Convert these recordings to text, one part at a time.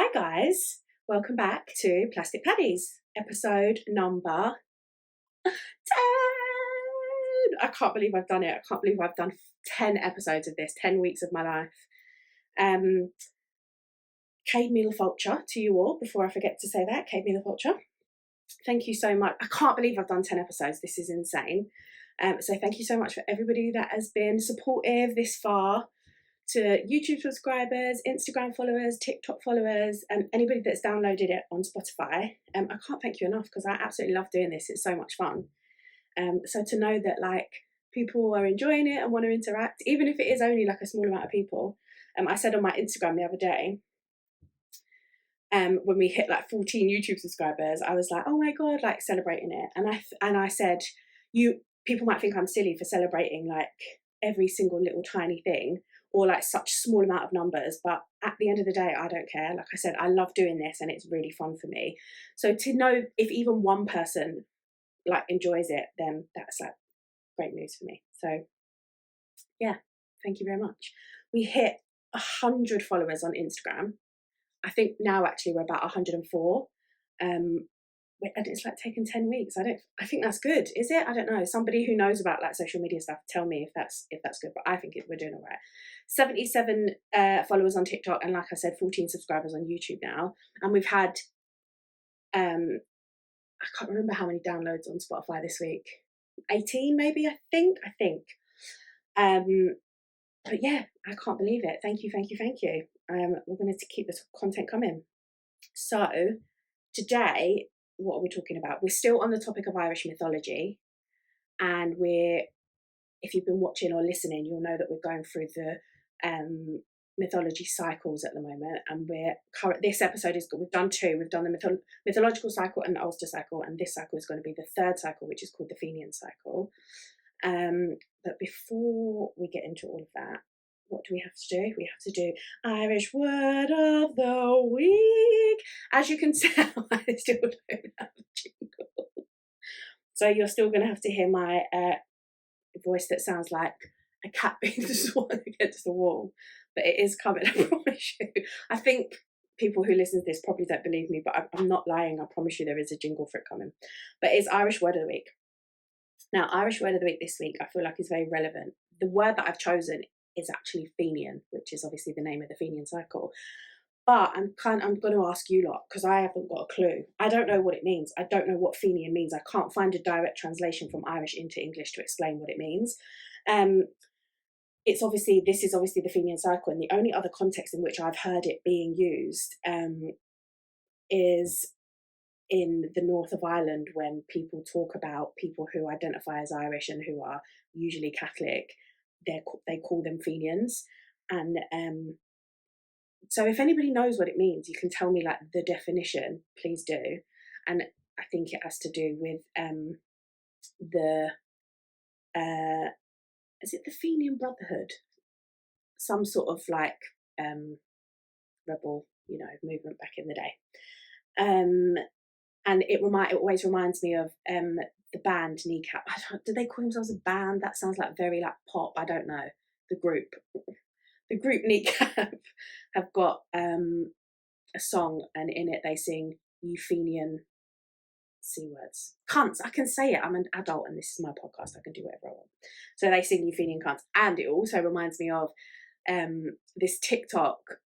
Hi guys, welcome back to Plastic Paddies, episode number 10. I can't believe I've done it. I can't believe I've done 10 episodes of this, 10 weeks of my life. Kate Meal-Fulcher to you all, before I forget to say that, Kate Meal-Fulcher. Thank you so much. I can't believe I've done 10 episodes. This is insane. So thank you so much for everybody that has been supportive this far. To YouTube subscribers, Instagram followers, TikTok followers, and anybody that's downloaded it on Spotify. I can't thank you enough because I absolutely love doing this. It's so much fun. So to know that like people are enjoying it and want to interact, even if it is only like a small amount of people. I said on my Instagram the other day, when we hit like 14 YouTube subscribers, I was like, oh my God, like celebrating it. And I said, people might think I'm silly for celebrating like every single little tiny thing, or like such small amount of numbers, but at the end of the day, I don't care. Like I said, I love doing this and it's really fun for me. So to know if even one person like enjoys it, then that's like great news for me. So yeah, thank you very much. We hit 100 followers on Instagram. I think now actually we're about 104. And it's like taken 10 weeks. I think that's good. Is it? I don't know. Somebody who knows about like social media stuff, tell me if that's good. But I think we're doing all right. 77 followers on TikTok, and like I said, 14 subscribers on YouTube now. And we've had I can't remember how many downloads on Spotify this week. 18 maybe, I think. But yeah, I can't believe it. Thank you. We're going to keep this content coming. So today, what are we talking about? We're still on the topic of Irish mythology, and if you've been watching or listening, you'll know that we're going through the mythology cycles at the moment, and this episode we've done two. We've done the mythological cycle and the Ulster cycle, and this cycle is going to be the third cycle, which is called the Fenian Cycle. But before we get into all of that, what do we have to do? We have to do Irish Word of the Week. As you can tell, I still don't have a jingle. So you're still going to have to hear my voice that sounds like a cat being sworn against the wall. But it is coming, I promise you. I think people who listen to this probably don't believe me, but I'm not lying. I promise you there is a jingle for it coming. But it's Irish Word of the Week. Now, Irish Word of the Week this week, I feel like is very relevant. The word that I've chosen is actually Fenian, which is obviously the name of the Fenian Cycle. But I'm going to ask you lot, because I haven't got a clue. I don't know what it means. I don't know what Fenian means. I can't find a direct translation from Irish into English to explain what it means. This is obviously the Fenian Cycle, and the only other context in which I've heard it being used is in the north of Ireland, when people talk about people who identify as Irish and who are usually Catholic. They call them Fenians. And so if anybody knows what it means, you can tell me like the definition, please do. And I think it has to do with is it the Fenian Brotherhood? Some sort of like rebel, movement back in the day. And it always reminds me of the band Kneecap. Do they call themselves a band? That sounds like very like pop. I don't know. The group Kneecap have got a song, and in it they sing Euphenian C words. Cunts. I can say it. I'm an adult and this is my podcast. I can do whatever I want. So they sing Euphenian cunts. And it also reminds me of this TikTok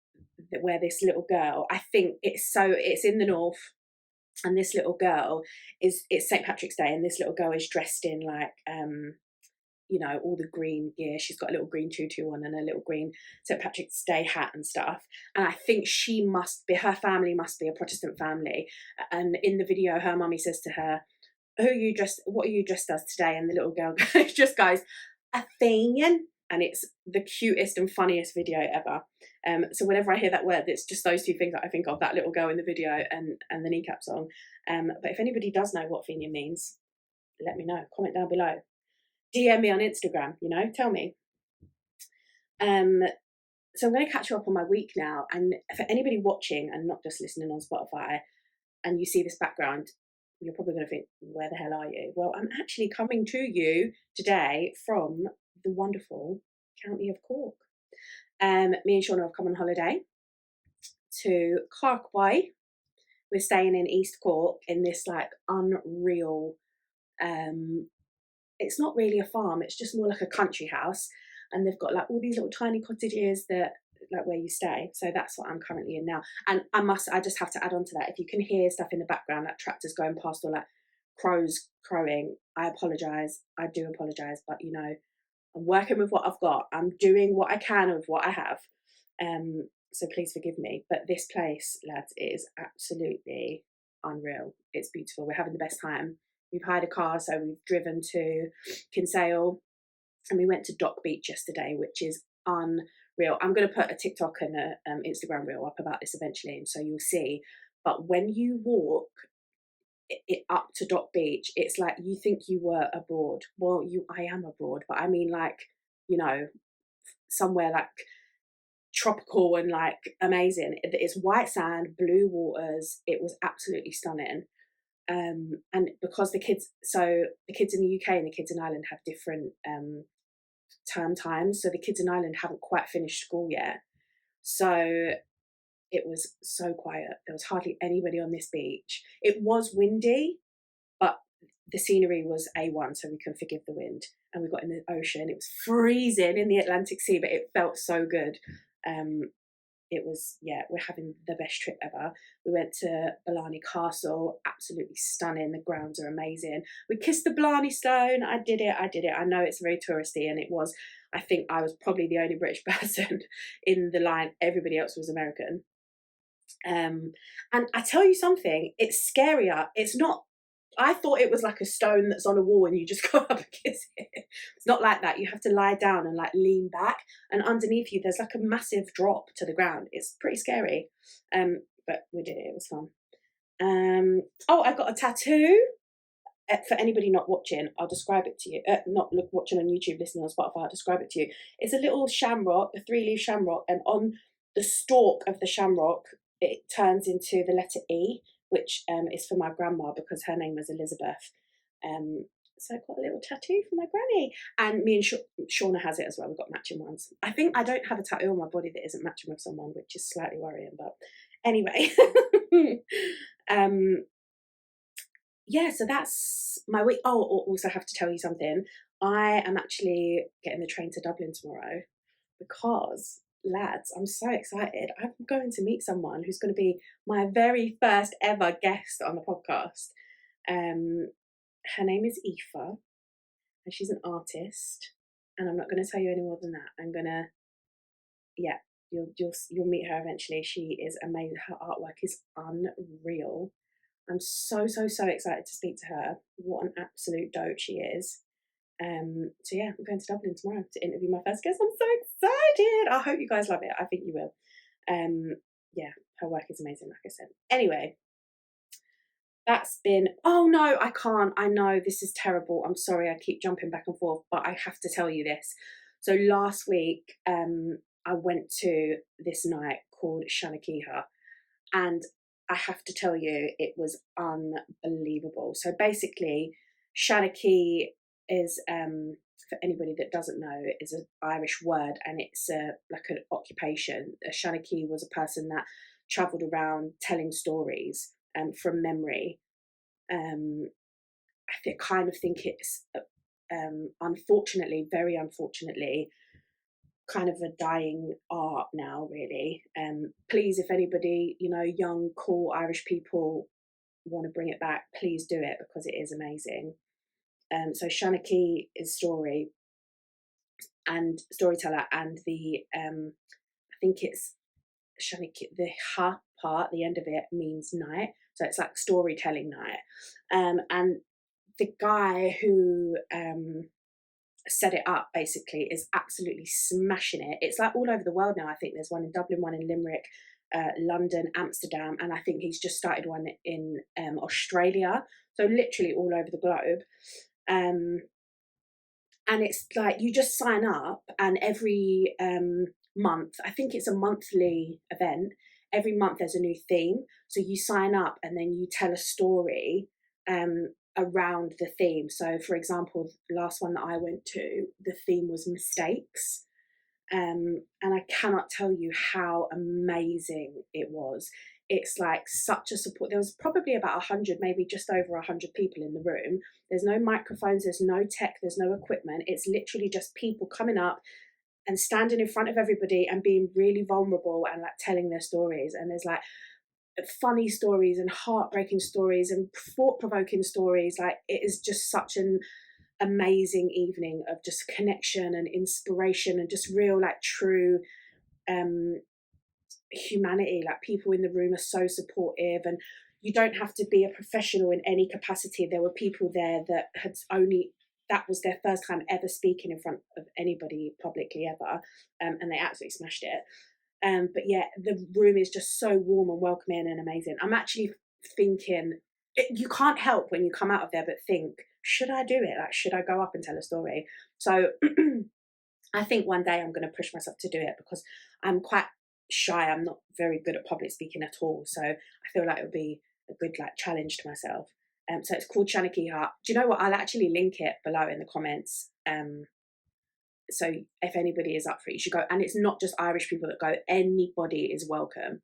where this little girl, I think it's in the north, and this little girl it's St. Patrick's Day, and this little girl is dressed in like all the green gear. She's got a little green tutu on and a little green St. Patrick's Day hat and stuff. And I think her family must be a Protestant family. And in the video, her mummy says to her, what are you dressed as today? And the little girl just goes, a Fenian. And it's the cutest and funniest video ever. So whenever I hear that word, it's just those two things that I think of, that little girl in the video and the Kneecap song. But if anybody does know what Fenian means, let me know. Comment down below. DM me on Instagram, tell me. So I'm going to catch you up on my week now. And for anybody watching and not just listening on Spotify, and you see this background, you're probably going to think, where the hell are you? Well, I'm actually coming to you today from the wonderful County of Cork. Me and Shauna have come on holiday to Cork. We're staying in East Cork in this like unreal, it's not really a farm, it's just more like a country house, and they've got like all these little tiny cottages that like where you stay. So that's what I'm currently in now. And I just have to add on to that, if you can hear stuff in the background like tractors going past or like crows crowing, I apologize, I do apologize, but you know, I'm working with what I've got, I'm doing what I can with what I have, so please forgive me. But this place, lads, is absolutely unreal. It's beautiful, we're having the best time. We've hired a car, so we've driven to Kinsale, and we went to Dock Beach yesterday, which is unreal. I'm going to put a TikTok and a Instagram reel up about this eventually, and so you'll see. But when you walk it up to Dock Beach, it's like you think you were abroad. Well, I am abroad, but I mean like, you know, somewhere like tropical and like amazing. It's white sand, blue waters. It was absolutely stunning. And because the kids in the UK and the kids in Ireland have different term times, so the kids in Ireland haven't quite finished school yet, so it was so quiet. There was hardly anybody on this beach. It was windy, but the scenery was A1, so we can forgive the wind. And we got in the ocean. It was freezing in the Atlantic Sea, but it felt so good. It was, yeah, we're having the best trip ever. We went to Blarney Castle, absolutely stunning. The grounds are amazing. We kissed the Blarney Stone. I did it. I know it's very touristy, and it was. I think I was probably the only British person in the line. Everybody else was American. And I tell you something, it's scarier. It's not. I thought it was like a stone that's on a wall and you just go up and kiss it. It's not like that. You have to lie down and like lean back, and underneath you there's like a massive drop to the ground. It's pretty scary. But we did it. It was fun. Oh, I got a tattoo. For anybody not watching, I'll describe it to you. Not watching on YouTube, listening on Spotify, I'll describe it to you. It's a little shamrock, a 3-leaf shamrock, and on the stalk of the shamrock, it turns into the letter E, which is for my grandma because her name was Elizabeth. So I've got a little tattoo for my granny, and me and Shauna has it as well. We've got matching ones. I think I don't have a tattoo on my body that isn't matching with someone, which is slightly worrying. But anyway, yeah. So that's my week. Oh, also have to tell you something. I am actually getting the train to Dublin tomorrow because, lads, I'm so excited. I'm going to meet someone who's going to be my very first ever guest on the podcast. Her name is Aoife, and she's an artist. And I'm not going to tell you any more than that. I'm gonna, yeah, you'll meet her eventually. She is amazing. Her artwork is unreal. I'm so excited to speak to her. What an absolute dope she is. So yeah, I'm going to Dublin tomorrow to interview my first guest. I'm so excited. I hope you guys love it. I think you will. Yeah, her work is amazing, like I said. Anyway, that's been, oh no, I can't. I know this is terrible. I'm sorry, I keep jumping back and forth, but I have to tell you this. So last week, I went to this night called Seanchoiche, and I have to tell you, it was unbelievable. So basically, Seanchoiche is, for anybody that doesn't know, is an Irish word, and it's like an occupation. A Seanchoiche was a person that travelled around telling stories from memory. I kind of think it's, unfortunately, very unfortunately, kind of a dying art now, really. Please, if anybody, you know, young, cool Irish people want to bring it back, please do it because it is amazing. So Seanchoiche is story and storyteller, and the I think it's Seanchoiche, the ha part, the end of it means night, so it's like storytelling night. And the guy who set it up basically is absolutely smashing it. It's like all over the world now. I think there's one in Dublin, one in Limerick, London, Amsterdam, and I think he's just started one in Australia. So literally all over the globe. And it's like you just sign up, and every month, I think it's a monthly event. Every month there's a new theme. So you sign up and then you tell a story around the theme. So for example, the last one that I went to, the theme was mistakes. And I I cannot tell you how amazing it was. It's like such a support. There was probably about 100, maybe just over 100 people in the room. There's no microphones, there's no tech, there's no equipment. It's literally just people coming up and standing in front of everybody and being really vulnerable and like telling their stories. And there's like funny stories and heartbreaking stories and thought-provoking stories. Like, it is just such an amazing evening of just connection and inspiration and just real, like, true humanity. Like, people in the room are so supportive, and you don't have to be a professional in any capacity. There were people there that that was their first time ever speaking in front of anybody publicly ever, and they absolutely smashed it. But yeah, the room is just so warm and welcoming and amazing. I'm actually thinking, you can't help when you come out of there but think, should I do it? Like, should I go up and tell a story? So I think one day I'm going to push myself to do it, because I'm quite shy. I'm not very good at public speaking at all. So I feel like it would be a good like challenge to myself. So it's called Seanchoiche. Do you know what? I'll actually link it below in the comments. So if anybody is up for it, you should go. And it's not just Irish people that go. Anybody is welcome.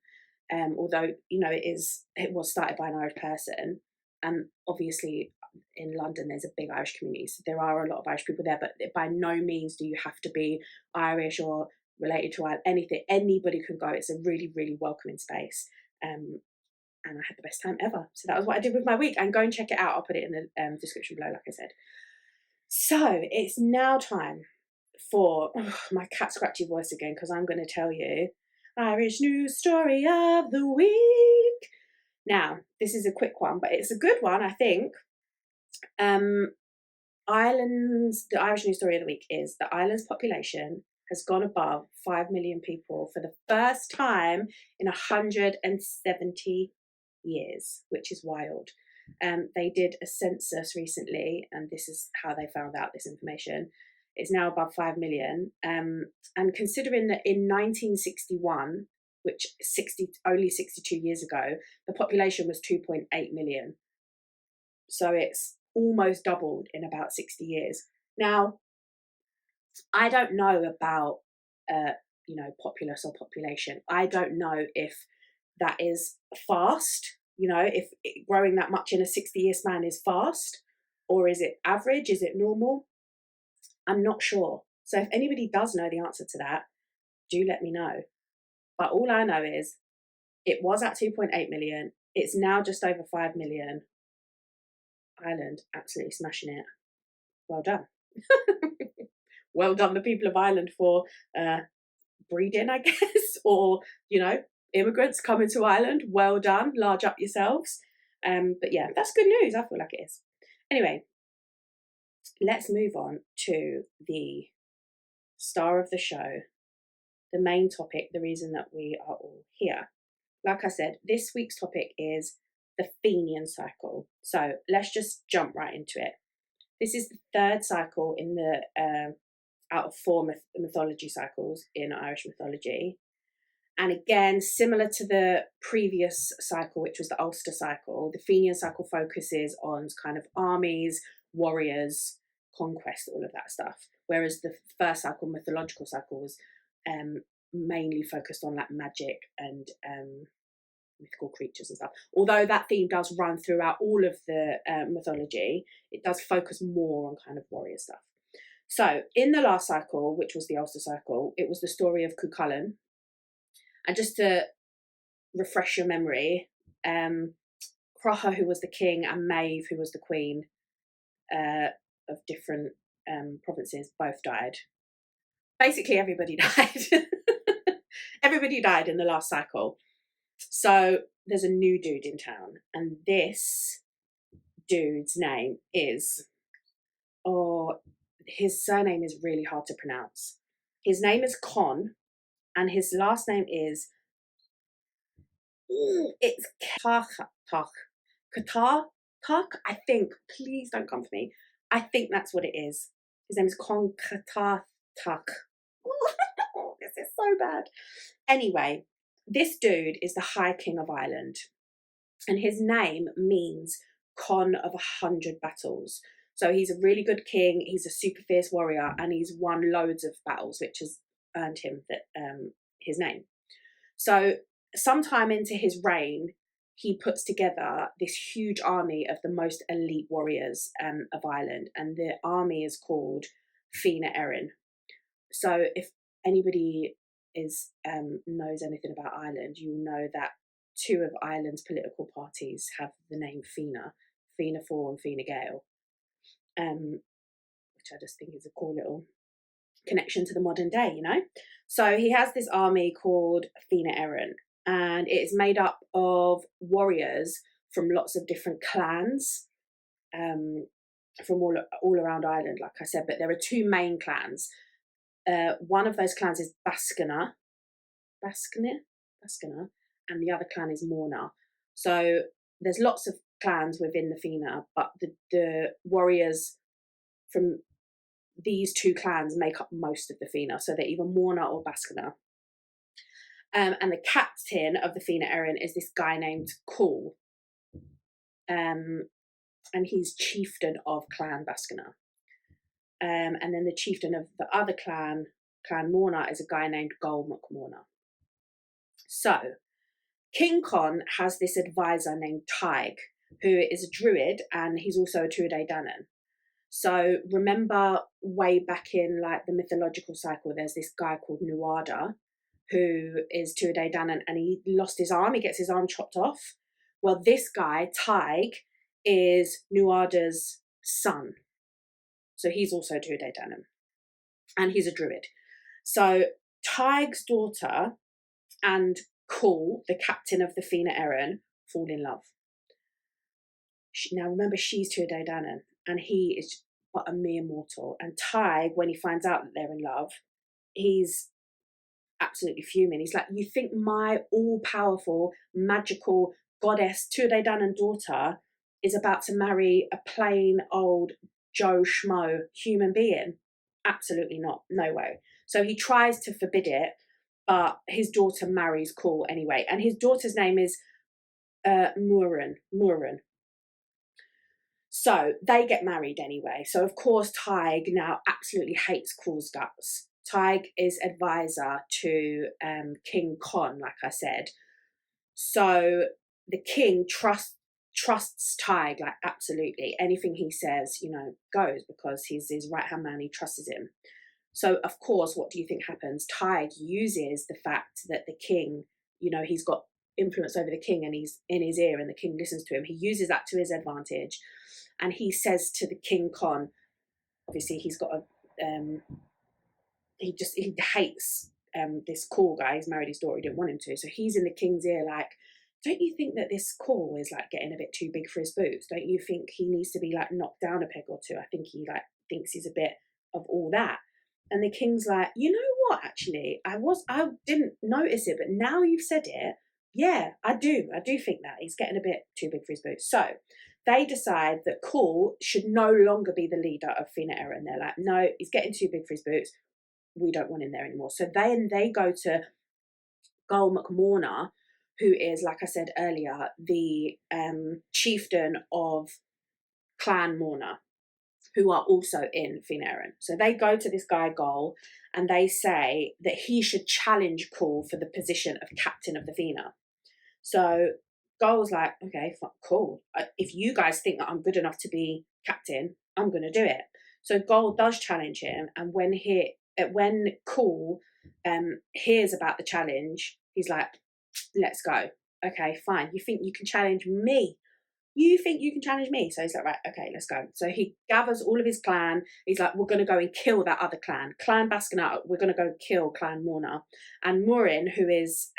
Although, you know, it was started by an Irish person. And obviously in London there's a big Irish community, so there are a lot of Irish people there, but by no means do you have to be Irish or related to anything. Anybody can go. It's a really, really welcoming space. And I had the best time ever. So that was what I did with my week. And go and check it out. I'll put it in the description below, like I said. So it's now time for my cat scratchy voice again, because I'm going to tell you Irish news story of the week. Now, this is a quick one, but it's a good one, I think. The Irish news story of the week is that Ireland's population has gone above 5 million people for the first time in 170 years, which is wild. They did a census recently, and this is how they found out this information. It's now above 5 million. And considering that in 1961, which only 62 years ago, the population was 2.8 million. So it's almost doubled in about 60 years. Now, I don't know about, populace or population. I don't know if that is fast, if growing that much in a 60-year span is fast, or is it average? Is it normal? I'm not sure. So if anybody does know the answer to that, do let me know. But all I know is it was at 2.8 million. It's now just over 5 million. Ireland, absolutely smashing it. Well done. Well done, the people of Ireland, for breeding, I guess, or, immigrants coming to Ireland. Well done. Large up yourselves. But yeah, that's good news. I feel like it is. Anyway, let's move on to the star of the show, the main topic, the reason that we are all here. Like I said, this week's topic is the Fenian Cycle. So let's just jump right into it. This is the third cycle in the out of 4 mythology cycles in Irish mythology. And again, similar to the previous cycle, which was the Ulster cycle, the Fenian Cycle focuses on kind of armies, warriors, conquest, all of that stuff. Whereas the first cycle, mythological cycle, was mainly focused on like magic and mythical creatures and stuff. Although that theme does run throughout all of the mythology, it does focus more on kind of warrior stuff. So in the last cycle, which was the Ulster cycle, it was the story of Cuchulainn. And just to refresh your memory, Crotha, who was the king, and Maeve, who was the queen of different provinces, both died. Basically, everybody died. Everybody died in the last cycle. So there's a new dude in town, and this dude's name is, his surname is really hard to pronounce. His name is Con, and his last name is, it's Qatar, I think. Please don't come for me. I think that's what it is. His name is Con Qatar. This is so bad. Anyway, this dude is the High King of Ireland, and his name means Con of 100 battles. So he's a really good king. He's a super fierce warrior, and he's won loads of battles, which is earned him his name. So sometime into his reign, he puts together this huge army of the most elite warriors of Ireland, and the army is called Fenian Cycle. So if anybody knows anything about Ireland, you'll know that two of Ireland's political parties have the name Fianna Fáil and Fine Gael, which I just think is a cool little connection to the modern day, you know. So he has this army called Fenian Cycle, and it is made up of warriors from lots of different clans, from all around Ireland, like I said. But there are two main clans. One of those clans is Bascana, and the other clan is Morna. So there's lots of clans within the Fena, but the warriors from these two clans make up most of the Fena. So they're either Morna or Bascana. And the captain of the Fenian Cycle is this guy named Cool. And he's chieftain of Clan Bascana. And then the chieftain of the other clan, Clan Morna, is a guy named Gol MacMorna. So King Con has this advisor named Tig, who is a druid, and he's also a Tuatha Danann. So remember way back in like the mythological cycle, there's this guy called Nuada, who is Tuatha Danann, and he lost his arm, he gets his arm chopped off. Well, this guy, Tig, is Nuada's son. So he's also Tuatha Danann, and he's a druid. So Tig's daughter and Cool, the captain of the Fenian Cycle, fall in love. Now remember, she's Tuatha Danann, and he is but a mere mortal. And Tig, when he finds out that they're in love, he's absolutely fuming. He's like, you think my all-powerful, magical goddess Tuatha Danann daughter is about to marry a plain old Joe Schmo human being? Absolutely not. No way. So he tries to forbid it, but his daughter marries Cool anyway. And his daughter's name is Muireann. So they get married anyway. So of course Tig now absolutely hates Cool's guts. Tig is advisor to King Con, like I said. So the king trusts Tig, like absolutely. Anything he says, you know, goes, because he's his right-hand man, he trusts him. So of course, what do you think happens? Tig uses the fact that the king, you know, he's got influence over the king and he's in his ear and the king listens to him. He uses that to his advantage, and he says to the King Con, obviously he's got a he hates this Cool guy. He's married his daughter, he didn't want him to, so he's in the king's ear like, don't you think that this Cool is like getting a bit too big for his boots? Don't you think he needs to be like knocked down a peg or two? I think he like thinks he's a bit of all that. And the king's like, you know what, actually, I didn't notice it, but now you've said it, yeah, I do think that he's getting a bit too big for his boots. So they decide that Cool should no longer be the leader of Fenian Cycle, and they're like, no, he's getting too big for his boots, we don't want him there anymore. So they go to Gol MacMorna, who is, like I said earlier, the chieftain of Clan Morna, who are also in Fenian Cycle. So they go to this guy Gol, and they say that he should challenge Cool for the position of captain of the Fena. So Gol's like, okay, cool. If you guys think that I'm good enough to be captain, I'm going to do it. So Gol does challenge him, and when Cool hears about the challenge, he's like, let's go. Okay, fine. You think you can challenge me? So he's like, right, okay, let's go. So he gathers all of his clan. He's like, we're going to go and kill that other clan, Clan Bascana. We're going to go kill Clan Morna. And Muireann, who is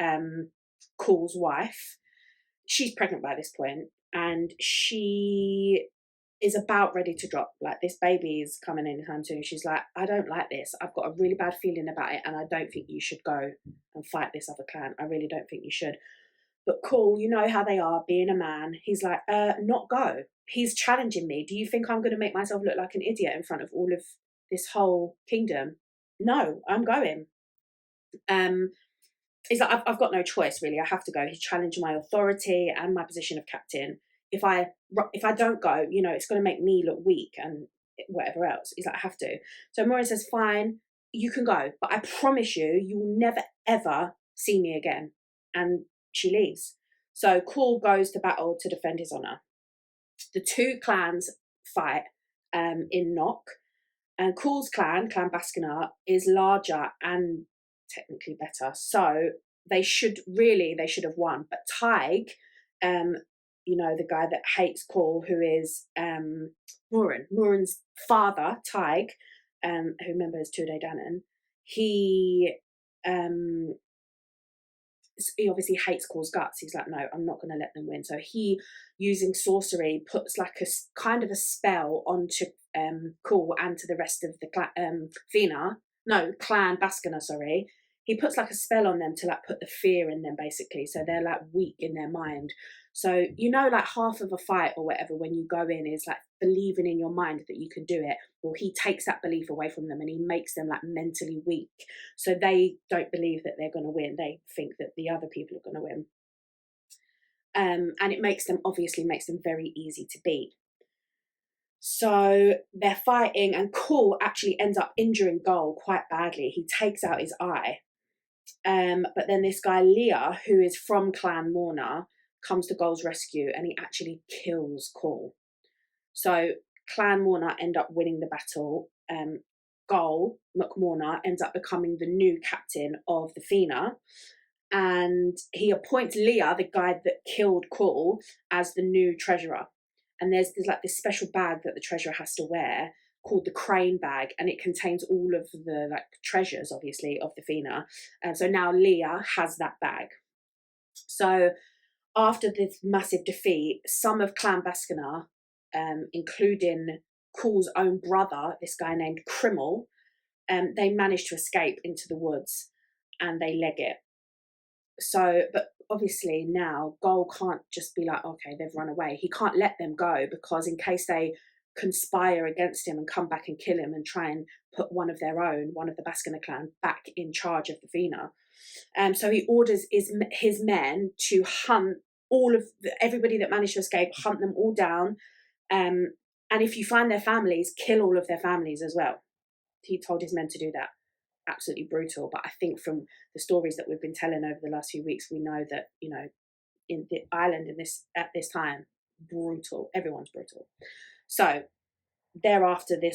Cool's wife, she's pregnant by this point, and she is about ready to drop. Like, this baby is coming anytime soon. She's like, I don't like this. I've got a really bad feeling about it, and I don't think you should go and fight this other clan. I really don't think you should. But Cool, you know how they are, being a man. He's like, not go. He's challenging me. Do you think I'm going to make myself look like an idiot in front of all of this whole kingdom? No, I'm going. He's like, I've got no choice, really. I have to go. He's challenging my authority and my position of captain. If I don't go, you know, it's going to make me look weak and whatever else. He's like, I have to. So Muireann says, fine, you can go, but I promise you will never ever see me again. And she leaves. So Cool goes to battle to defend his honour. The two clans fight in Knock, and Cool's clan, Clan Baskenar, is larger and technically better. So they should have won. But Tig, you know, the guy that hates Cool, who is Muireann's father, Tig, who remember is Tuatha Danann, he obviously hates Cool's guts. He's like, no, I'm not going to let them win. So he, using sorcery, puts like a kind of a spell onto Cool and to the rest of the clan Baskenar, sorry. He puts like a spell on them to like put the fear in them, basically. So they're like weak in their mind. So, you know, like half of a fight or whatever, when you go in, is like believing in your mind that you can do it. Well, he takes that belief away from them and he makes them like mentally weak. So they don't believe that they're going to win. They think that the other people are going to win. And it makes them very easy to beat. So they're fighting, and Cool actually ends up injuring Goal quite badly. He takes out his eye. But then this guy, Leah, who is from Clan Morna, comes to Goal's rescue, and he actually kills Cool. So Clan Morna end up winning the battle. Goal McMorna ends up becoming the new captain of the Fena, and he appoints Leah, the guy that killed Cool, as the new treasurer. And there's like this special bag that the treasurer has to wear called the crane bag, and it contains all of the like treasures, obviously, of the Fena. And so now Leah has that bag. So after this massive defeat, some of Clan Baskenar, including Cool's own brother, this guy named Crimmel, they manage to escape into the woods and they leg it. So, but obviously now Goal can't just be like, okay, they've run away. He can't let them go, because in case they conspire against him and come back and kill him and try and put one of the Baskenar clan, back in charge of the Fena. So he orders his men to hunt everybody that managed to escape, hunt them all down. And if you find their families, kill all of their families as well. He told his men to do that. Absolutely brutal. But I think from the stories that we've been telling over the last few weeks, we know that, you know, in the island at this time, brutal. Everyone's brutal. So thereafter, the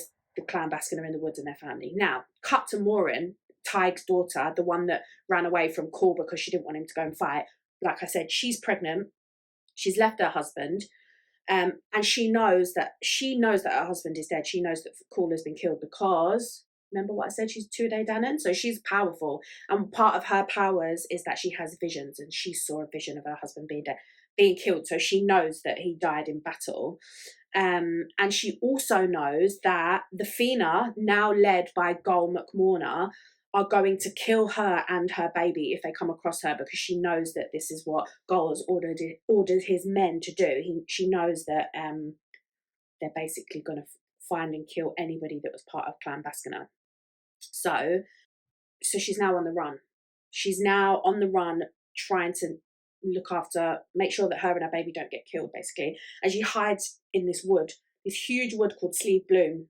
Clan Baskin are in the woods and their family. Now, cut to Muireann, Tig's daughter, the one that ran away from Cool because she didn't want him to go and fight. Like I said, she's pregnant. She's left her husband. And she knows that her husband is dead. She knows that Cool has been killed because, remember what I said, she's Tuatha Danann, so she's powerful. And part of her powers is that she has visions, and she saw a vision of her husband being killed. So she knows that he died in battle. And she also knows that the Fena, now led by Goal McMorna, are going to kill her and her baby if they come across her, because she knows that this is what Goal has ordered his men to do. She knows that they're basically going to find and kill anybody that was part of Clan Baskenar. So she's now on the run. She's now on the run, trying to make sure that her and her baby don't get killed, basically. And she hides in this huge wood called Sleeve Bloom.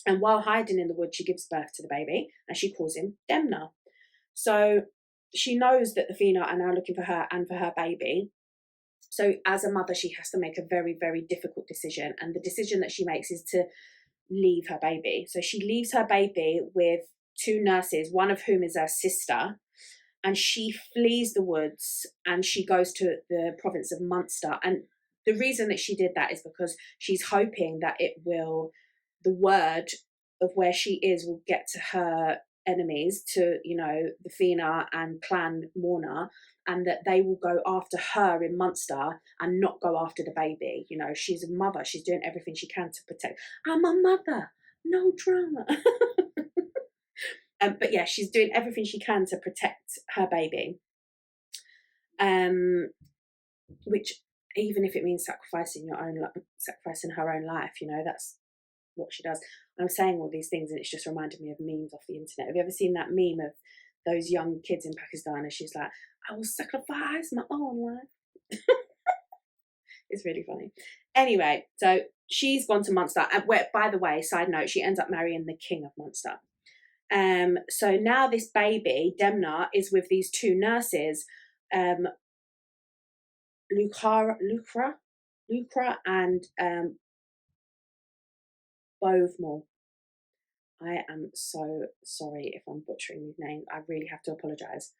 And while hiding in the wood, she gives birth to the baby, and she calls him Demna. So she knows that the Fena are now looking for her and for her baby. So as a mother, she has to make a very, very difficult decision. And the decision that she makes is to leave her baby. So she leaves her baby with two nurses, one of whom is her sister, and she flees the woods and she goes to the province of Munster. And the reason that she did that is because she's hoping that the word of where she is will get to her enemies, to, you know, the Fena and Clan Morna, and that they will go after her in Munster and not go after the baby. You know, she's a mother. She's doing everything she can to protect. I'm a mother. No drama. But yeah, she's doing everything she can to protect her baby. Which, even if it means sacrificing her own life, you know, that's what she does. I'm saying all these things and it's just reminded me of memes off the internet. Have you ever seen that meme of those young kids in Pakistan and she's like, I will sacrifice my own life? It's really funny. Anyway, so she's gone to Munster, and where, by the way, side note, she ends up marrying the king of Munster. So now this baby, Demna, is with these two nurses, Lucra and Bovemore. I am so sorry if I'm butchering these names. I really have to apologise.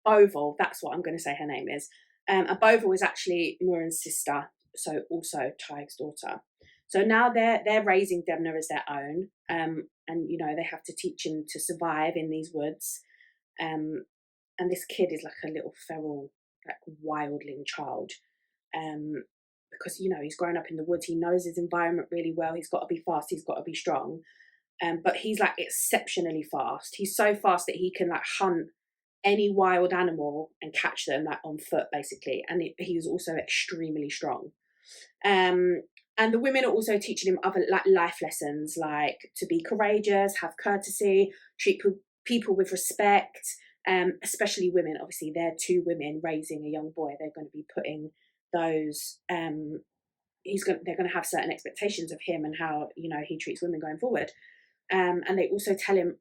Boval, that's what I'm going to say her name is. And Boval is actually Muirin's sister, so also Tig's daughter. So now they're raising Demna as their own, and you know they have to teach him to survive in these woods. And this kid is like a little feral, like wildling child, because you know he's grown up in the woods. He knows his environment really well. He's got to be fast. He's got to be strong. But he's like exceptionally fast. He's so fast that he can like hunt any wild animal and catch them like on foot basically, and he was also extremely strong. And the women are also teaching him other like life lessons, like to be courageous, have courtesy, treat people with respect, especially women. Obviously they're two women raising a young boy, they're going to be putting those they're going to have certain expectations of him and how, you know, he treats women going forward. And they also tell him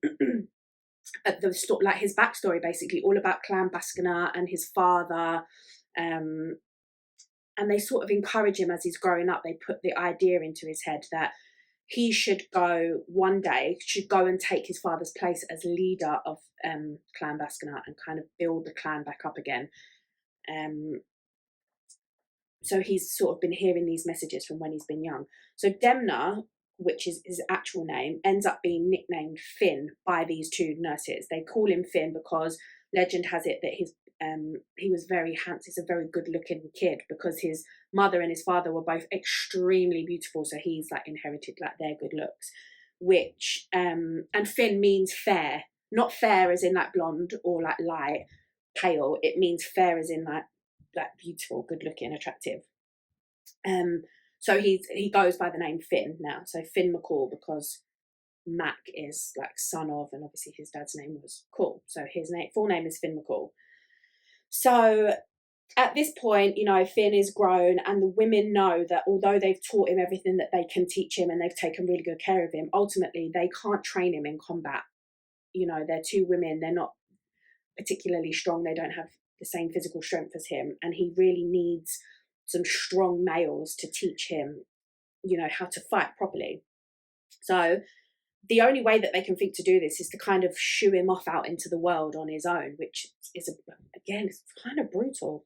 like his backstory, basically all about Clan Bascana and his father, and they sort of encourage him as he's growing up. They put the idea into his head that he should go and take his father's place as leader of Clan Bascana and kind of build the clan back up again. So he's sort of been hearing these messages from when he's been young. So Demna, which is his actual name, ends up being nicknamed Finn by these two nurses. They call him Finn because legend has it that he was very handsome. He's a very good looking kid because his mother and his father were both extremely beautiful. So he's like inherited like their good looks, which and Finn means fair, not fair as in like blonde or like light pale. It means fair as in like beautiful, good looking, attractive. So he goes by the name Finn now. So Finn McCall, because Mac is like son of, and obviously his dad's name was Call. So his full name is Finn McCall. So at this point, you know, Finn is grown, and the women know that although they've taught him everything that they can teach him and they've taken really good care of him, ultimately they can't train him in combat. You know, they're two women, they're not particularly strong, they don't have the same physical strength as him, and he really needs some strong males to teach him, you know, how to fight properly. So the only way that they can think to do this is to kind of shoo him off out into the world on his own, which is again, it's kind of brutal.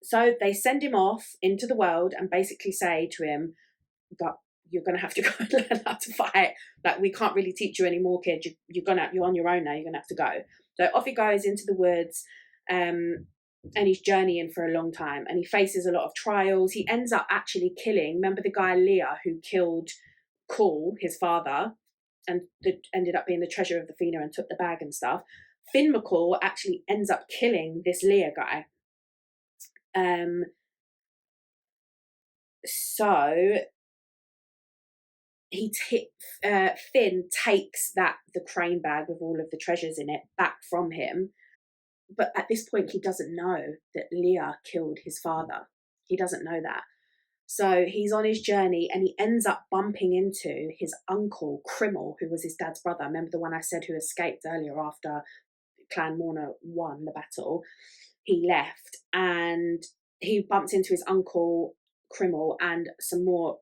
So they send him off into the world and basically say to him, "But you're going to have to go and learn how to fight. Like, we can't really teach you anymore, kid. You're on your own now. You're going to have to go." So off he goes into the woods, and he's journeying for a long time, and he faces a lot of trials. He ends up actually killing, remember the guy Leah who killed Cool, his father, and ended up being the treasurer of the Fena and took the bag and stuff. Finn McCall actually ends up killing this Leah guy. So Finn takes the crane bag with all of the treasures in it back from him, but at this point he doesn't know that Leah killed his father. He doesn't know that. So he's on his journey and he ends up bumping into his uncle Crimmel, who was his dad's brother. Remember the one I said who escaped earlier after Clan Morna won the battle? He left and he bumps into his uncle Crimmel and some more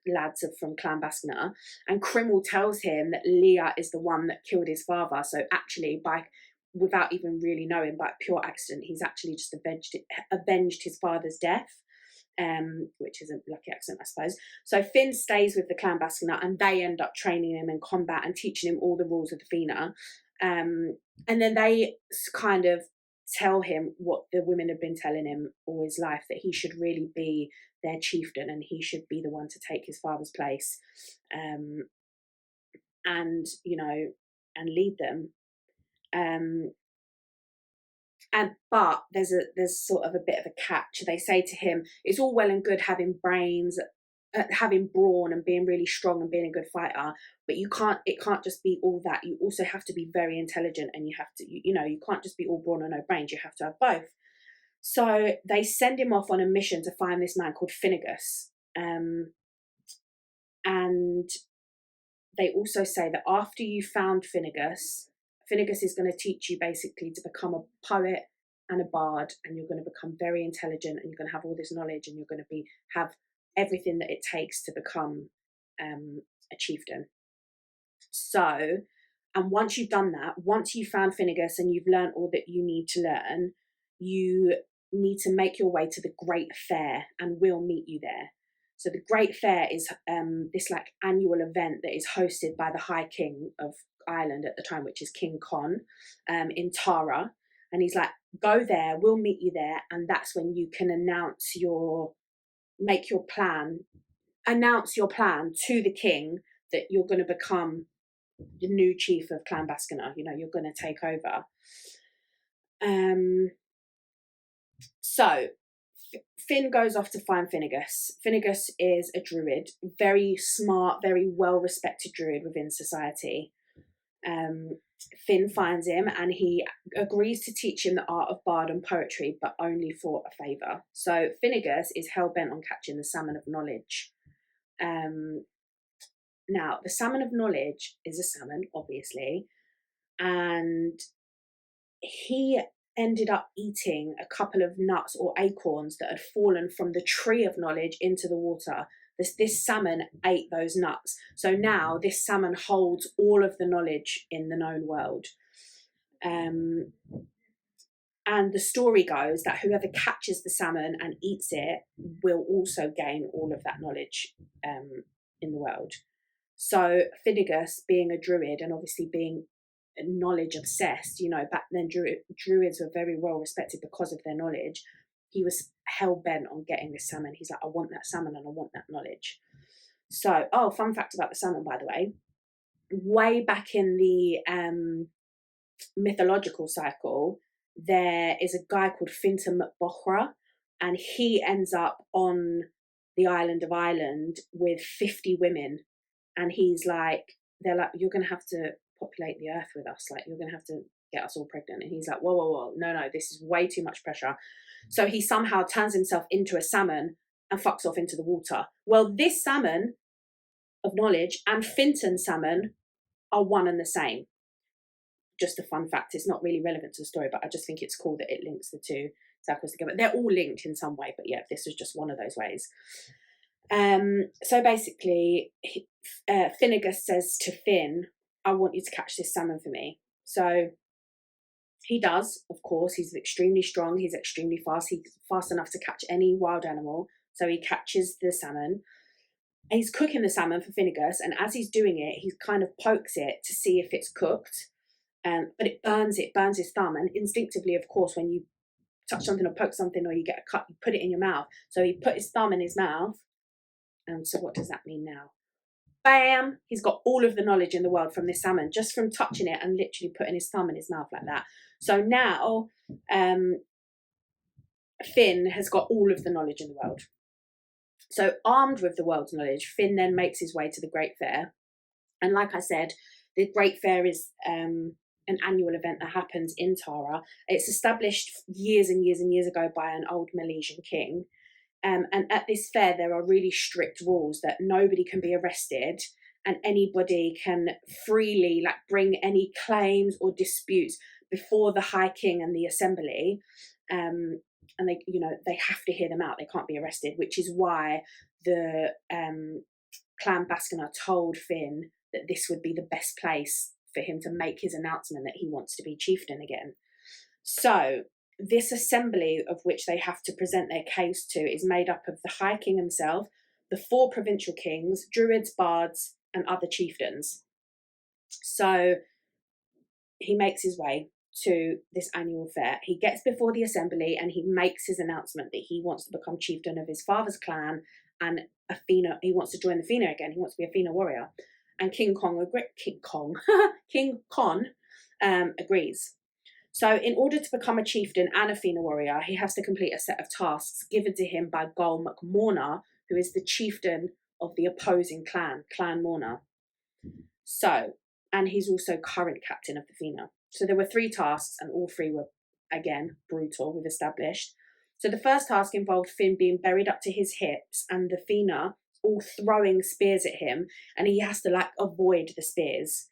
lads from Clan Bascana, and Crimmel tells him that Leah is the one that killed his father. So actually, without even really knowing, by pure accident, he's actually just avenged his father's death, which is a lucky accident, I suppose. So Finn stays with the Clan Bascana, and they end up training him in combat and teaching him all the rules of the Fena. And then they kind of tell him what the women have been telling him all his life, that he should really be their chieftain and he should be the one to take his father's place, and you know, and lead them. But there's sort of a bit of a catch. They say to him, it's all well and good having brains, having brawn and being really strong and being a good fighter, but it can't just be all that. You also have to be very intelligent, and you have to, you know, you can't just be all brawn and no brains. You have to have both. So they send him off on a mission to find this man called Finnegas, and they also say that after you found Finnegas, Finnegas is going to teach you basically to become a poet and a bard, and you're going to become very intelligent, and you're going to have all this knowledge, and you're going to have everything that it takes to become a chieftain. So, and once you've done that, once you've found Finnegas and you've learned all that you need to learn, you need to make your way to the Great Fair, and we'll meet you there. So the Great Fair is this like annual event that is hosted by the High King of Ireland at the time, which is King Con, in Tara. And he's like, go there, we'll meet you there. And that's when you can announce your plan to the king that you're going to become the new chief of Clan Bascana. You know, you're going to take over. So Finn goes off to find Finnegas. Finnegas is a druid, very smart, very well-respected druid within society. Finn finds him and he agrees to teach him the art of bard and poetry, but only for a favour. So Finnegas is hell-bent on catching the salmon of knowledge. Now, the salmon of knowledge is a salmon, obviously, and he ended up eating a couple of nuts or acorns that had fallen from the tree of knowledge into the water. This salmon ate those nuts. So now this salmon holds all of the knowledge in the known world. And the story goes that whoever catches the salmon and eats it will also gain all of that knowledge in the world. So Finnegas, being a druid and obviously being knowledge obsessed, you know, back then druids were very well respected because of their knowledge. He was hell-bent on getting this salmon. He's like, I want that salmon and I want that knowledge. So, fun fact about the salmon, by the way. Way back in the mythological cycle, there is a guy called Fintan MacBochra, and he ends up on the island of Ireland with 50 women. And they're like, you're going to have to populate the earth with us. Like, you're going to have to get us all pregnant. And he's like, whoa, no, this is way too much pressure. So he somehow turns himself into a salmon and fucks off into the water. Well, this salmon of knowledge and Fintan salmon are one and the same. Just a fun fact. It's not really relevant to the story, but I just think it's cool that it links the two cycles together. They're all linked in some way, but yeah, this was just one of those ways. So basically, Finnegas says to Finn, I want you to catch this salmon for me. So he does, of course. He's extremely strong. He's extremely fast. He's fast enough to catch any wild animal. So he catches the salmon. And he's cooking the salmon for Finnegas. And as he's doing it, he kind of pokes it to see if it's cooked. But it burns his thumb. And instinctively, of course, when you touch something or poke something or you get a cut, you put it in your mouth. So he put his thumb in his mouth. And so what does that mean now? Bam! He's got all of the knowledge in the world from this salmon, just from touching it and literally putting his thumb in his mouth like that. So now Finn has got all of the knowledge in the world. So armed with the world's knowledge, Finn then makes his way to the Great Fair. And like I said, the Great Fair is an annual event that happens in Tara. It's established years and years and years ago by an old Milesian king. And at this fair, there are really strict rules that nobody can be arrested and anybody can freely bring any claims or disputes before the High King and the Assembly. And they have to hear them out. They can't be arrested, which is why the Clan Bascana told Finn that this would be the best place for him to make his announcement that he wants to be chieftain again. So this assembly of which they have to present their case to is made up of the High King himself, the 4 provincial kings, druids, bards, and other chieftains. So he makes his way to this annual fair. He gets before the assembly and he makes his announcement that he wants to become chieftain of his father's clan and a Fena. He wants to join the Fena again. He wants to be a Fena warrior. And King Con agrees. So in order to become a chieftain and a Fena warrior, he has to complete a set of tasks given to him by Gol MacMorna, who is the chieftain of the opposing clan, Clan Morna. So, and he's also current captain of the Fena. So there were 3 tasks and all 3 were, again, brutal, we've established. So the first task involved Finn being buried up to his hips and the Fena all throwing spears at him, and he has to like avoid the spears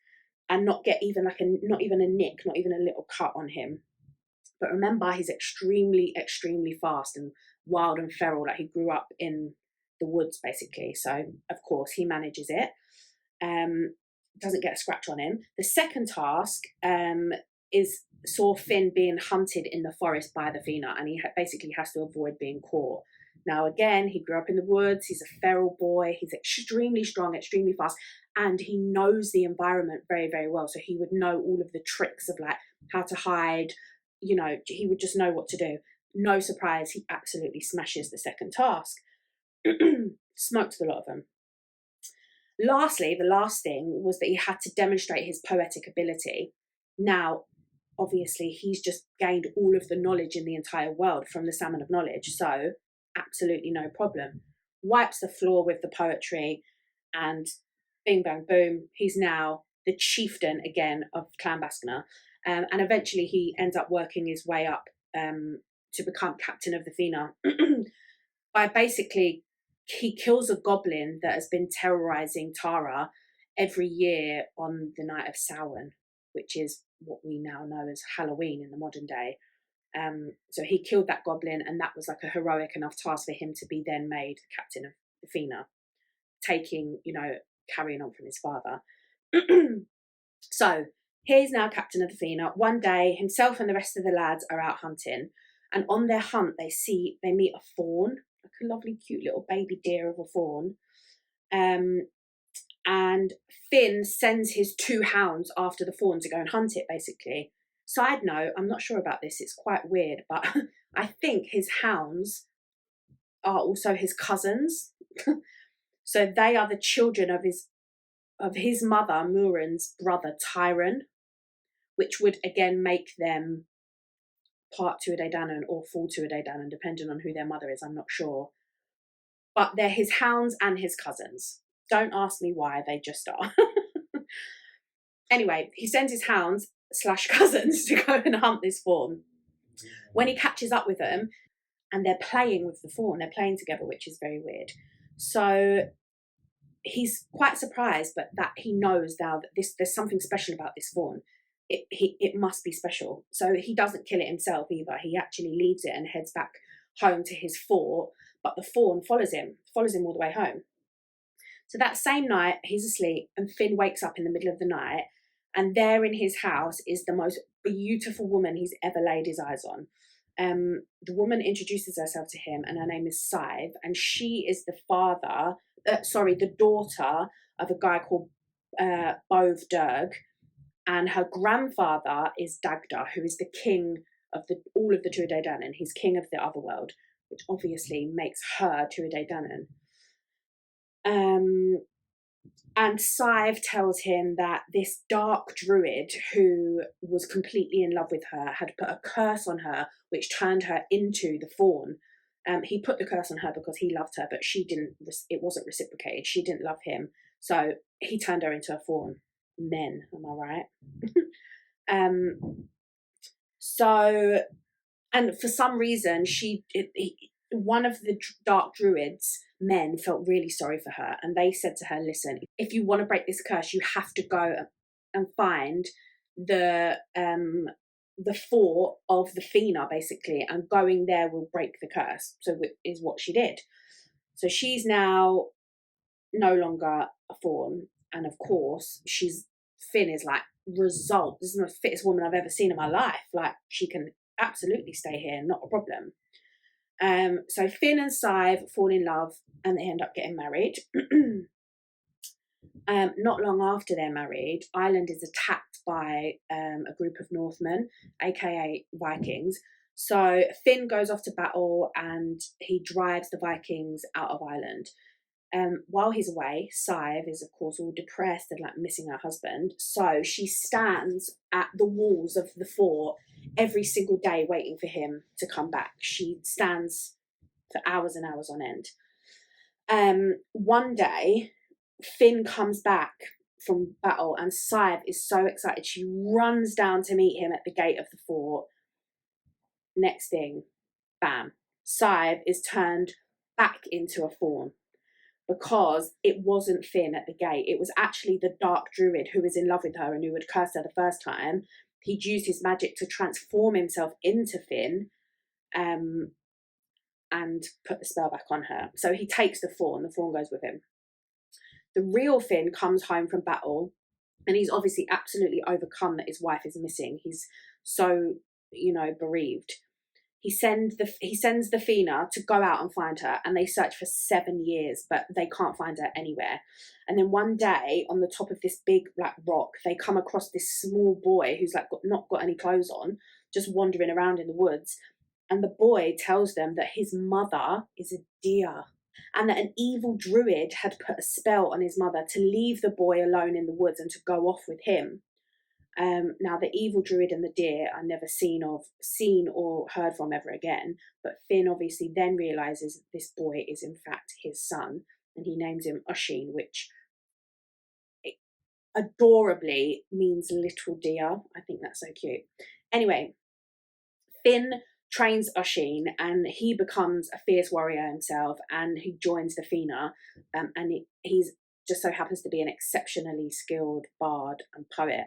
and not get even like not even a nick, not even a little cut on him. But remember, he's extremely, extremely fast and wild and feral. Like, he grew up in the woods basically, so of course he manages it. Doesn't get a scratch on him. The second task is saw Finn being hunted in the forest by the Fena, and he basically has to avoid being caught. Now again, he grew up in the woods, he's a feral boy, he's extremely strong, extremely fast, and he knows the environment very, very well. So he would know all of the tricks of like how to hide, you know, he would just know what to do. No surprise, he absolutely smashes the second task. Smoked a lot of them. Lastly, the last thing was that he had to demonstrate his poetic ability. Now, obviously, he's just gained all of the knowledge in the entire world from the Salmon of Knowledge, so absolutely no problem. Wipes the floor with the poetry, and bing, bang, boom, he's now the chieftain again of Clan Bascana. And eventually he ends up working his way up to become captain of the Fena by basically, he kills a goblin that has been terrorizing Tara every year on the night of Samhain, which is what we now know as Halloween in the modern day. So he killed that goblin, and that was like a heroic enough task for him to be then made captain of the Fena, taking, you know, carrying on from his father. So he's now captain of the Fena. One day, himself and the rest of the lads are out hunting, and on their hunt, they meet a fawn, like a lovely, cute little baby deer of a fawn. And Finn sends his 2 hounds after the fawn to go and hunt it, basically. Side note, I'm not sure about this, it's quite weird, but I think his hounds are also his cousins. So they are the children of his mother, Muran's brother, Tyron, which would again make them part Tuatha Danann or full Tuatha Danann, depending on who their mother is, I'm not sure. But they're his hounds and his cousins. Don't ask me why, they just are. Anyway, he sends his hounds / cousins to go and hunt this fawn. When he catches up with them, and they're playing with the fawn, they're playing together, which is very weird. So he's quite surprised, but that he knows now that there's something special about this fawn. It must be special. So he doesn't kill it himself either. He actually leaves it and heads back home to his fort, but the fawn follows him all the way home. So that same night, he's asleep, and Finn wakes up in the middle of the night, and there in his house is the most beautiful woman he's ever laid his eyes on. The woman introduces herself to him, and her name is Sive, and she is the daughter of a guy called Bove Durg, and her grandfather is Dagda, who is the king of all of the Tuatha Danann. He's king of the otherworld, which obviously makes her Tuatha Danann. And Sive tells him that this dark druid who was completely in love with her had put a curse on her, which turned her into the fawn. He put the curse on her because he loved her, but she didn't. It wasn't reciprocated. She didn't love him, so he turned her into a fawn. Men, am I right? So, and for some reason, one of the dark druids' men felt really sorry for her, and they said to her, listen, if you want to break this curse, you have to go and find the fort of the Fena, basically, and going there will break the curse. So is what she did. So she's now no longer a fawn, and of course Finn is like, result, this is the fittest woman I've ever seen in my life, like she can absolutely stay here, not a problem. So Finn and Sive fall in love, and they end up getting married. Not long after they're married, Ireland is attacked by a group of Northmen, aka Vikings. So Finn goes off to battle, and he drives the Vikings out of Ireland. While he's away, Sive is of course all depressed and like missing her husband. So she stands at the walls of the fort every single day waiting for him to come back. She stands for hours and hours on end. One day, Finn comes back from battle, and Sive is so excited. She runs down to meet him at the gate of the fort. Next thing, bam, Sive is turned back into a fawn, because it wasn't Finn at the gate. It was actually the dark druid who was in love with her and who had cursed her the first time. He'd used his magic to transform himself into Finn, and put the spell back on her. So he takes the fawn goes with him. The real Finn comes home from battle, and he's obviously absolutely overcome that his wife is missing. He's so, bereaved. He sends the Fena to go out and find her, and they search for 7 years, but they can't find her anywhere. And then one day, on the top of this big black rock, they come across this small boy who's not got any clothes on, just wandering around in the woods. And the boy tells them that his mother is a deer, and that an evil druid had put a spell on his mother to leave the boy alone in the woods and to go off with him. Now, the evil druid and the deer are never seen or heard from ever again, but Finn obviously then realises this boy is in fact his son, and he names him Oisin, which adorably means little deer. I think that's so cute. Anyway, Finn trains Oisin, and he becomes a fierce warrior himself, and he joins the Fena, and he's just so happens to be an exceptionally skilled bard and poet.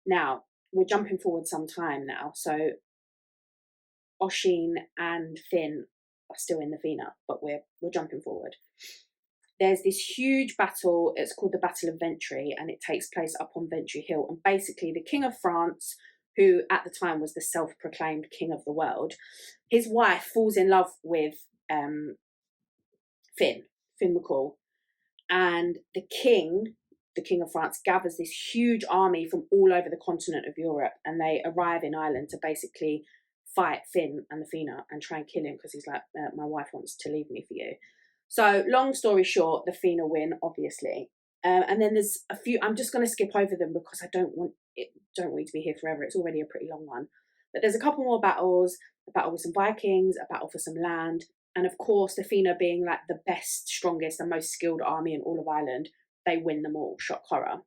Now, we're jumping forward some time now, so Oisin and Finn are still in the Fena, but we're jumping forward. There's this huge battle, it's called the Battle of Ventry, and it takes place up on Ventry Hill, and basically the King of France, who at the time was the self-proclaimed king of the world, his wife falls in love with Finn McCall, and the king of France gathers this huge army from all over the continent of Europe, and they arrive in Ireland to basically fight Finn and the Fena and try and kill him, because he's like, my wife wants to leave me for you. So long story short, the Fena win, obviously. And then there's a few, I'm just going to skip over them because I don't want you to be here forever. It's already a pretty long one. But there's a couple more battles, a battle with some Vikings, a battle for some land, and of course the Fena being like the best, strongest and most skilled army in all of Ireland, they win them all, shock horror.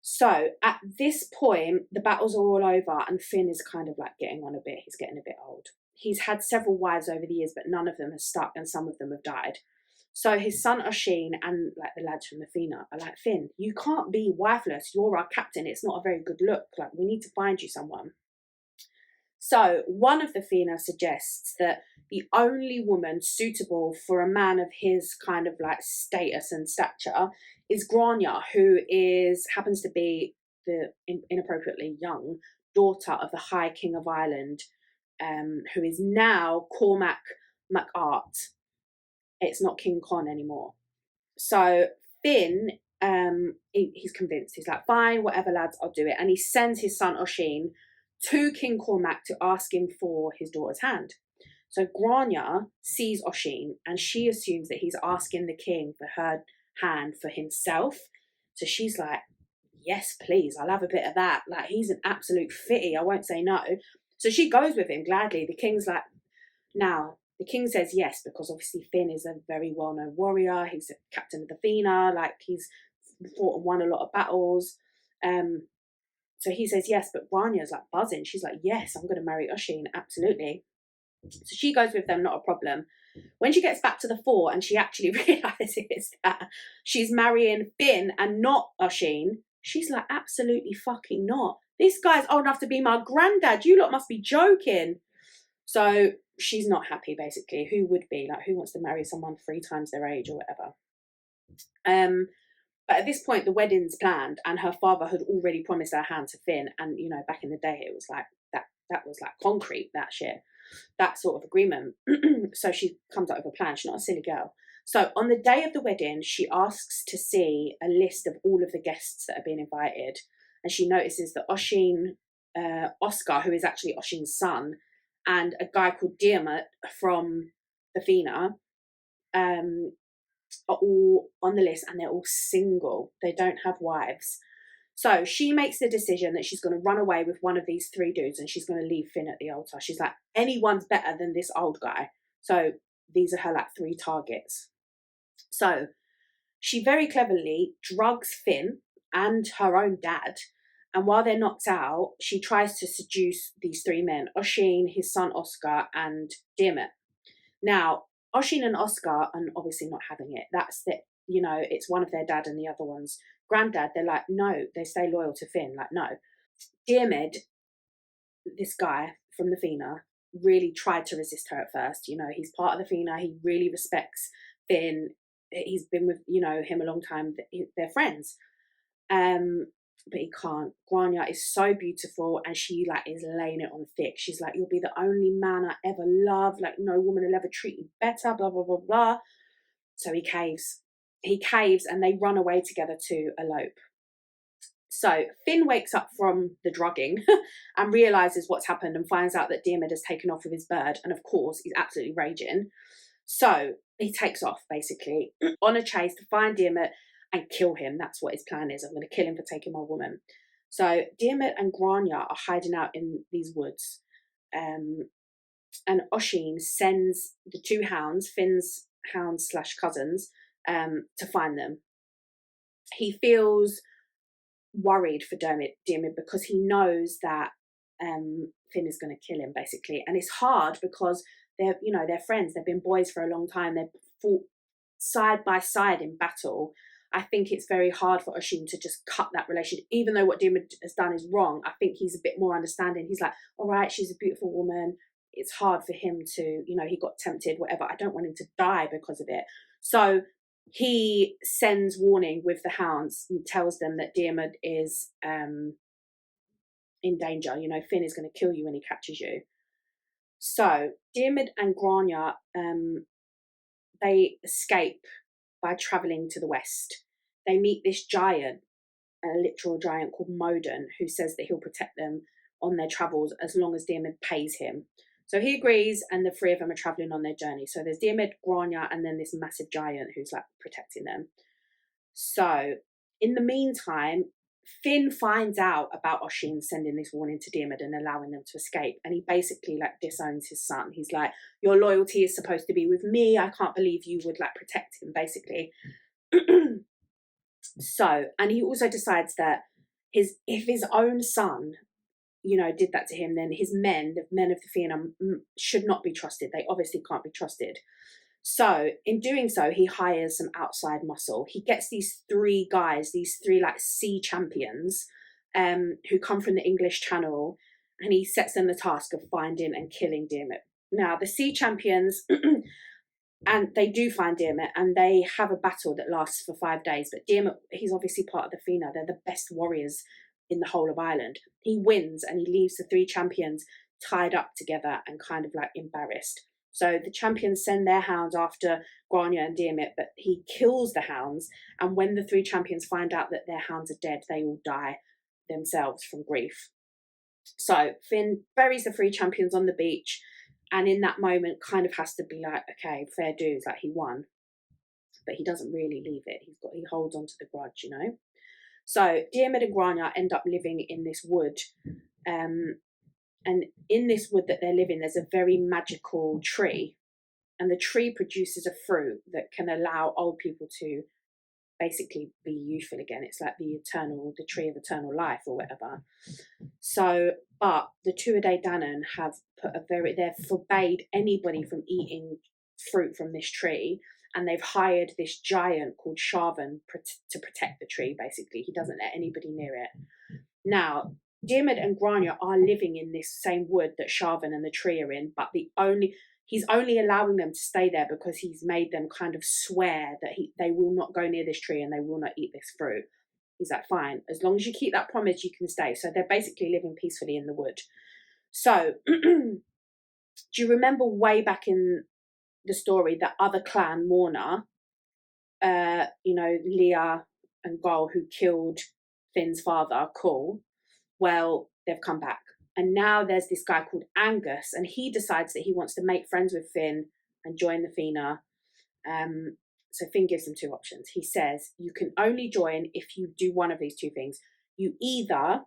So at this point, the battles are all over and Finn is kind of like getting on a bit. He's getting a bit old. He's had several wives over the years, but none of them have stuck and some of them have died. So his son Oisin and like the lads from the Fena are like, Finn, you can't be wifeless. You're our captain. It's not a very good look. Like, we need to find you someone. So one of the Fena suggests that the only woman suitable for a man of his kind of like status and stature is Grania, who happens to be the inappropriately young daughter of the High King of Ireland, who is now Cormac MacArt. It's not King Con anymore. So Finn, he's convinced. He's like, fine, whatever, lads, I'll do it. And he sends his son Oisin to King Cormac to ask him for his daughter's hand. So Grania sees Oisin and she assumes that he's asking the king for her hand for himself. So she's like, yes, please, I'll have a bit of that. Like, he's an absolute fitty, I won't say no. So she goes with him gladly. The king's like, now, the king says yes, because obviously Finn is a very well-known warrior. He's a captain of the Fena, like he's fought and won a lot of battles. So he says yes, but Grania's like buzzing. She's like, yes, I'm going to marry Oisin, absolutely. So she goes with them, not a problem. When she gets back to the fort and she actually realises that she's marrying Finn and not Oisin, she's like, absolutely fucking not. This guy's old enough to be my granddad. You lot must be joking. So she's not happy, basically. Who would be? Like, who wants to marry someone 3 times their age or whatever? But at this point, the wedding's planned and her father had already promised her hand to Finn. And, you know, back in the day, it was like, that was like concrete, that shit. That sort of agreement. So she comes up with a plan. She's not a silly girl. So on the day of the wedding, she asks to see a list of all of the guests that have been invited. And she notices that Oisin, Oscar, who is actually Oisin's son, and a guy called Diarmid from the Fena are all on the list, and they're all single. They don't have wives. So she makes the decision that she's going to run away with one of these 3 dudes and she's going to leave Finn at the altar. She's like, anyone's better than this old guy. So these are her like 3 targets. So she very cleverly drugs Finn and her own dad. And while they're knocked out, she tries to seduce these 3 men, Oisin, his son Oscar, and Diarmid. Now, Oshin and Oscar are obviously not having it. That's the, you know, it's one of their dad and the other one's granddad. They're like, no, they stay loyal to Finn. Like, no. Diarmid, this guy from the Fena, really tried to resist her at first. You know, he's part of the Fena. He really respects Finn. He's been with, you know, him a long time. They're friends. But he can't. Grania is so beautiful, and she like is laying it on thick. She's like, you'll be the only man I ever loved. Like, no woman will ever treat you better. Blah blah blah blah. So he caves. He caves, and they run away together to elope. So Finn wakes up from the drugging and realizes what's happened and finds out that Diarmid has taken off with his bird. And of course, he's absolutely raging. So he takes off basically on a chase to find Diarmid and kill him. That's what his plan is. I'm going to kill him for taking my woman. So Diarmid and Grania are hiding out in these woods. And Oshin sends the two hounds, Finn's hounds / cousins, to find them. He feels worried for Diarmid because he knows that Finn is going to kill him basically, and it's hard because they're, you know, they're friends. They've been boys for a long time. They've fought side by side in battle. I think it's very hard for Oshin to just cut that relationship, even though what Diarmid has done is wrong. I think he's a bit more understanding. He's like, all right, she's a beautiful woman. It's hard for him to, you know, he got tempted, whatever. I don't want him to die because of it. So he sends warning with the hounds and tells them that Diarmid is in danger. You know, Finn is going to kill you when he catches you. So Diarmid and Grania, they escape by travelling to the west. They meet this giant, a literal giant called Modon, who says that he'll protect them on their travels as long as Diarmid pays him. So he agrees, and the three of them are travelling on their journey. So there's Diarmid, Grania, and then this massive giant who's like protecting them. So in the meantime, Finn finds out about Oshin sending this warning to Diarmid and allowing them to escape. And he basically like disowns his son. He's like, your loyalty is supposed to be with me. I can't believe you would like protect him, basically. So, and he also decides that if his own son, you know, did that to him, then his men, the men of the Fena, should not be trusted. They obviously can't be trusted. So in doing so, he hires some outside muscle. He gets these three guys, these three like sea champions, who come from the English Channel, and he sets them the task of finding and killing Diarmid. Now, the sea champions, and they do find Diarmid, and they have a battle that lasts for 5 days. But Diarmid, he's obviously part of the Fena. They're the best warriors in the whole of Ireland. He wins, and he leaves the three champions tied up together and kind of like embarrassed. So the champions send their hounds after Grania and Diarmid, but he kills the hounds. And when the three champions find out that their hounds are dead, they all die themselves from grief. So Finn buries the three champions on the beach, and in that moment kind of has to be like, okay, fair dues, like he won. But he doesn't really leave it. He holds on to the grudge, you know. So Diarmid and Grania end up living in this wood. And in this wood that they're living, there's a very magical tree. And the tree produces a fruit that can allow old people to basically be youthful again. It's like the tree of eternal life or whatever. So, but the Tuatha Danann have they've forbade anybody from eating fruit from this tree. And they've hired this giant called Sharvan to protect the tree, basically. He doesn't let anybody near it. Now, Diarmid and Grania are living in this same wood that Sharvan and the tree are in, but he's only allowing them to stay there because he's made them kind of swear that they will not go near this tree and they will not eat this fruit. He's like, fine, as long as you keep that promise, you can stay. So they're basically living peacefully in the wood. So, do you remember way back in the story that other clan, Morna, you know, Leah and Gol, who killed Finn's father, Cool? Well, they've come back. And now there's this guy called Angus, and he decides that he wants to make friends with Finn and join the Fena. So Finn gives them two options. He says, you can only join if you do one of these two things. You either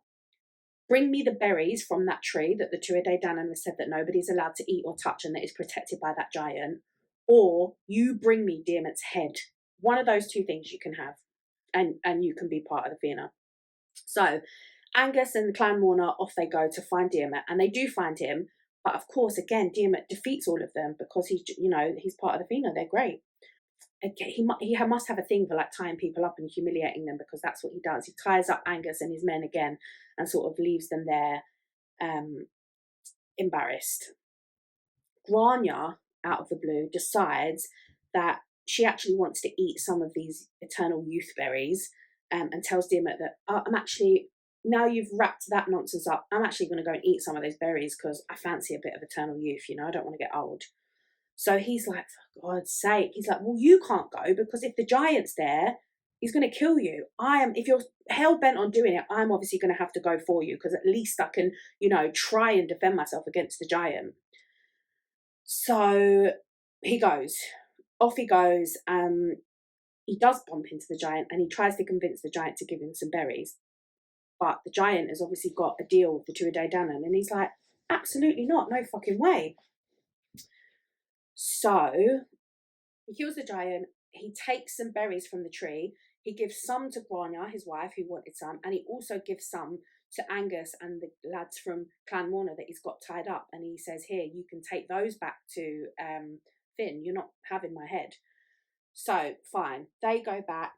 bring me the berries from that tree that the Tuatha Danann has said that nobody's allowed to eat or touch and that is protected by that giant, or you bring me Diarmid's head. One of those two things you can have, and you can be part of the Fena. So Angus and the Clan Morna, off they go to find Diarmid, and they do find him, But of course, again, Diarmuid defeats all of them because he's part of the Fenian. They're great. Again, he must have a thing for like tying people up and humiliating them, because that's what he does. He ties up Angus and his men again and sort of leaves them there, embarrassed. Grania, out of the blue, decides that she actually wants to eat some of these eternal youth berries, and tells Diarmuid that, I'm actually, now you've wrapped that nonsense up, I'm actually going to go and eat some of those berries because I fancy a bit of eternal youth, I don't want to get old. So he's like, for God's sake, he's like, well, you can't go because if the giant's there, he's going to kill you. If you're hell bent on doing it, I'm obviously going to have to go for you because at least I can, try and defend myself against the giant. So he goes, off he goes. He does bump into the giant and he tries to convince the giant to give him some berries. But the giant has obviously got a deal with the Tuatha Dé Danann and he's like, absolutely not, no fucking way. So he kills the giant, he takes some berries from the tree, he gives some to Grania, his wife, who wanted some, and he also gives some to Angus and the lads from Clan Morna that he's got tied up, and he says, here, you can take those back to Finn, you're not having my head. So, fine, they go back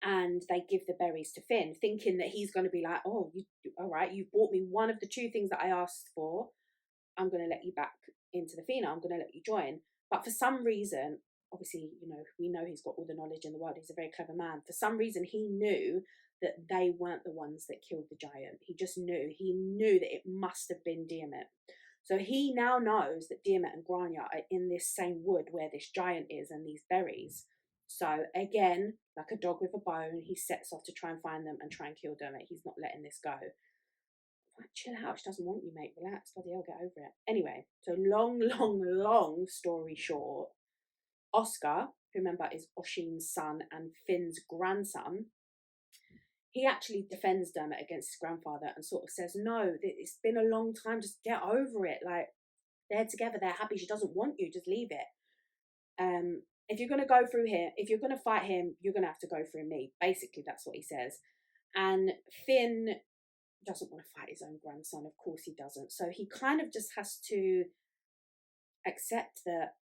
and they give the berries to Finn, thinking that he's going to be like, oh, all right, you've bought me one of the two things that I asked for, I'm going to let you back into the Fena, I'm going to let you join. But for some reason, obviously, we know he's got all the knowledge in the world, he's a very clever man. For some reason, he knew that they weren't the ones that killed the giant. He knew that it must have been Diarmuid. So he now knows that Diarmuid and Grania are in this same wood where this giant is and these berries. So again, like a dog with a bone, he sets off to try and find them and try and kill Diarmuid. He's not letting this go. Like, chill out, she doesn't want you, mate. Relax, bloody hell, get over it. Anyway, so long story short, Oscar, who remember is Oisin's son and Finn's grandson, he actually defends Diarmuid against his grandfather and sort of says, no, it's been a long time, just get over it. Like, they're together, they're happy, she doesn't want you, just leave it. If you're going to go through here, if you're going to fight him, you're going to have to go through me. Basically, that's what he says. And Finn doesn't want to fight his own grandson, of course he doesn't. So he kind of just has to accept that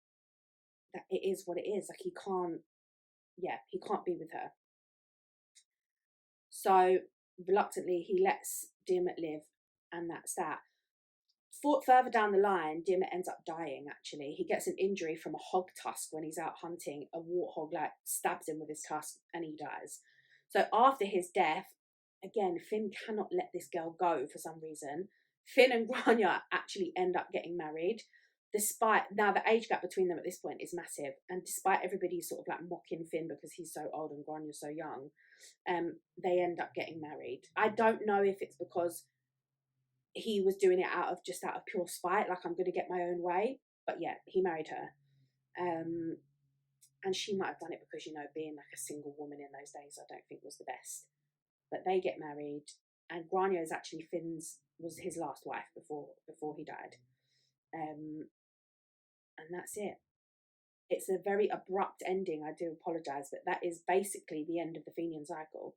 it is what it is. Like he can't be with her. So reluctantly he lets Diarmuid live, and that's that. Further down the line, Diarmuid ends up dying, actually. He gets an injury from a hog tusk when he's out hunting. A warthog stabs him with his tusk and he dies. So after his death, again, Finn cannot let this girl go for some reason. Finn and Grania actually end up getting married. Now the age gap between them at this point is massive, and despite everybody sort of mocking Finn because he's so old and Grania's so young, they end up getting married. I don't know if it's because he was doing it out of pure spite, like I'm going to get my own way, but yeah, he married her. And she might have done it because, being like a single woman in those days, I don't think was the best. But they get married, and Grania is actually was his last wife before he died. And that's it. It's a very abrupt ending, I do apologise, but that is basically the end of the Fenian Cycle.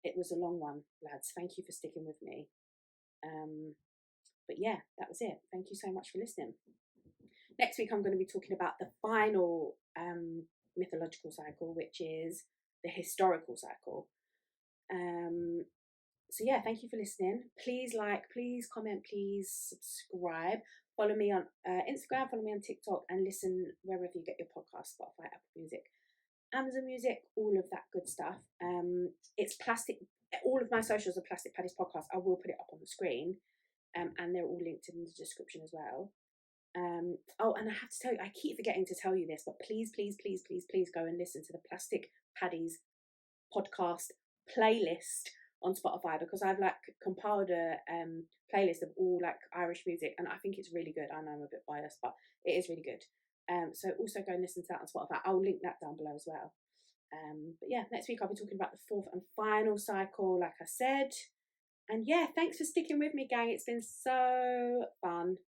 It was a long one, lads. Thank you for sticking with me. But yeah, that was it. Thank you so much for listening. Next week, I'm going to be talking about the final mythological cycle, which is the historical cycle. So yeah, thank you for listening. Please please comment, please subscribe. Follow me on Instagram, follow me on TikTok, and listen wherever you get your podcast, Spotify, Apple Music, Amazon Music, all of that good stuff. It's plastic. All of my socials are Plastic Paddy's Podcast. I will put it up on the screen, and they're all linked in the description as well. And I have to tell you, I keep forgetting to tell you this, but please go and listen to the Plastic Paddy's Podcast playlist on Spotify, because I've compiled a playlist of all Irish music, and I think it's really good. I know I'm a bit biased, but it is really good. So also go and listen to that on Spotify. I'll link that down below as well. But yeah, next week I'll be talking about the fourth and final cycle, like I said. And yeah, thanks for sticking with me, gang. It's been so fun.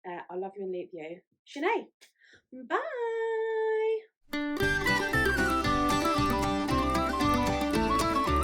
I love you and leave you. Sinead. Bye.